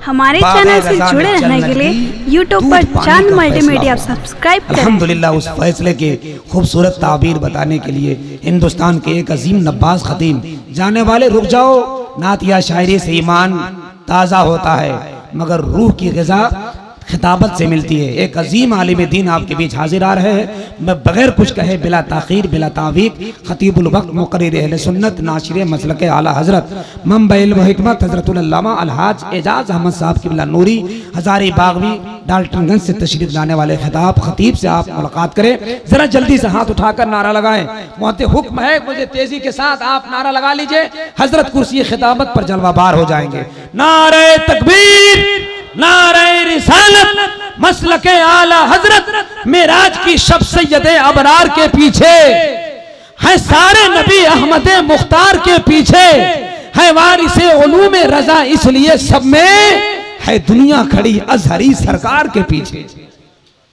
हमारे चैनल से जुड़े रहने के लिए YouTube पर चांद मल्टीमीडिया सब्सक्राइब करें। अल्हम्दुलिल्लाह उस फैसले के खूबसूरत ताबीर बताने के लिए हिंदुस्तान के एक अजीम नब्बास खतीम, जाने वाले रुक जाओ, नात या शायरी से ईमान ताज़ा होता है मगर रूह की ग़िज़ा खिताबत से मिलती है। एक अजीम आलिम दीन आपके बीच हाजिर आ रहे हैं। मैं बगैर कुछ कहे, बिला ताखीर बिला तावीक, खतीबुल वक्त मुक़र्रिर अहले सुन्नत नाशिर मसलक आला हज़रत मंबा इल्म व हिकमत हज़रतुल अल्लामा अलहाज एजाज अहमद साहब की नूरी हज़ारी बागवी डाल्टनगंज से तशरीफ लाने वाले खिताब खतीब से आप मुलाकात करें। जरा जल्दी से हाथ उठाकर नारा लगाएं। मोहते हुक्म है, मुझे तेजी के साथ आप नारा लगा लीजिए। हजरत कुर्सी खिताबत पर जलवाबार हो जाएंगे। नारे तकबीर, नारे रिसालत, मसलके आला हजरत मेराज की शब सैयदे अबरार के पीछे है सारे नबी अहमद मुख्तार के पीछे है वारिसे उलूम रजा, इसलिए सब में है दुनिया खड़ी अजहरी सरकार के पीछे।